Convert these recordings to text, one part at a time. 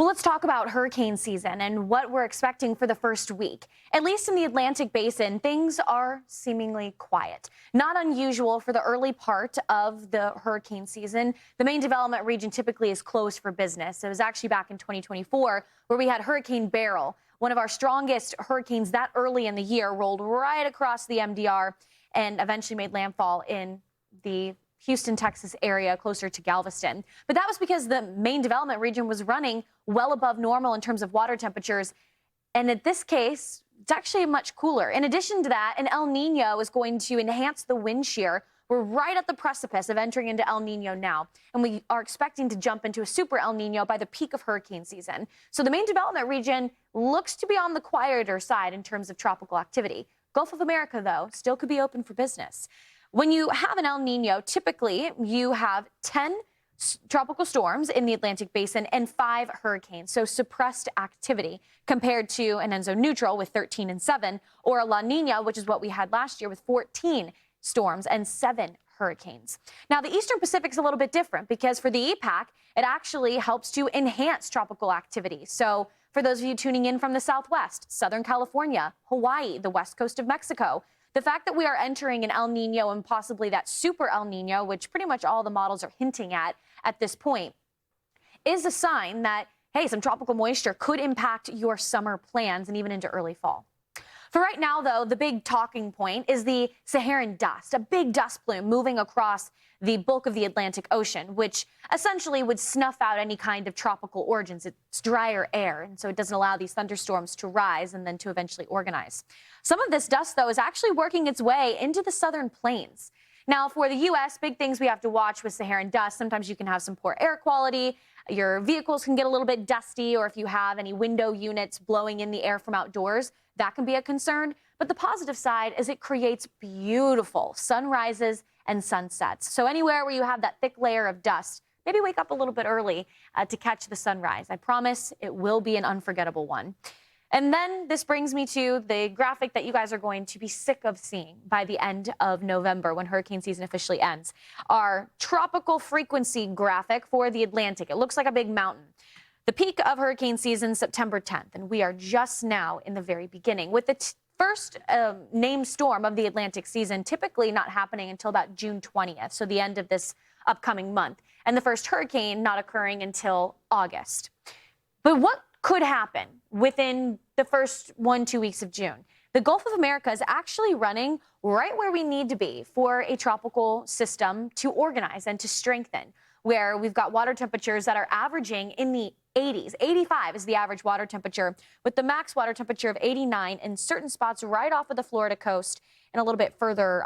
Well, let's talk about hurricane season and what we're expecting for the first week. At least in the Atlantic basin, things are seemingly quiet. Not unusual for the early part of the hurricane season. The main development region typically is closed for business. It was actually back in 2024 where we had Hurricane Beryl, one of our strongest hurricanes that early in the year, rolled right across the MDR and eventually made landfall in the Houston, Texas area closer to Galveston. But that was because the main development region was running well above normal in terms of water temperatures. And in this case, it's actually much cooler. In addition to that, an El Nino is going to enhance the wind shear. We're right at the precipice of entering into El Nino now, and we are expecting to jump into a super El Nino by the peak of hurricane season. So the main development region looks to be on the quieter side in terms of tropical activity. Gulf of America, though, still could be open for business. When you have an El Nino, typically you have 10 tropical storms in the Atlantic basin and 5 hurricanes, so suppressed activity compared to an Enzo neutral with 13 and 7, or a La Nina, which is what we had last year with 14 storms and 7 hurricanes. Now, the Eastern Pacific is a little bit different because for the EPAC, it actually helps to enhance tropical activity. So for those of you tuning in from the Southwest, Southern California, Hawaii, the west coast of Mexico, the fact that we are entering an El Nino and possibly that super El Nino, which pretty much all the models are hinting at this point, is a sign that, hey, some tropical moisture could impact your summer plans and even into early fall. For right now, though, the big talking point is the Saharan dust, a big dust plume moving across the bulk of the Atlantic Ocean, which essentially would snuff out any kind of tropical origins. It's drier air, and so it doesn't allow these thunderstorms to rise and then to eventually organize. Some of this dust, though, is actually working its way into the southern plains. Now, for the U.S., big things we have to watch with Saharan dust. Sometimes you can have some poor air quality. Your vehicles can get a little bit dusty, or if you have any window units blowing in the air from outdoors, that can be a concern. But the positive side is it creates beautiful sunrises and sunsets. So anywhere where you have that thick layer of dust, maybe wake up a little bit early to catch the sunrise. I promise it will be an unforgettable one. And then this brings me to the graphic that you guys are going to be sick of seeing by the end of November when hurricane season officially ends. Our tropical frequency graphic for the Atlantic. It looks like a big mountain. The peak of hurricane season, September 10th, and we are just now in the very beginning, with the first named storm of the Atlantic season typically not happening until about June 20th, so the end of this upcoming month, and the first hurricane not occurring until August. But what could happen within the first 1-2 weeks of June? The Gulf of America is actually running right where we need to be for a tropical system to organize and to strengthen, where we've got water temperatures that are averaging in the 80s. 85 is the average water temperature, with the max water temperature of 89 in certain spots right off of the Florida coast and a little bit further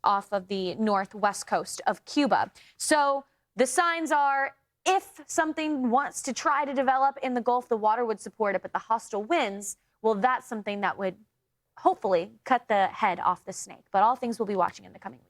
off of the northwest coast of Cuba. So the signs are, if something wants to try to develop in the Gulf, the water would support it, but the hostile winds, well, that's something that would hopefully cut the head off the snake. But all things we'll be watching in the coming weeks.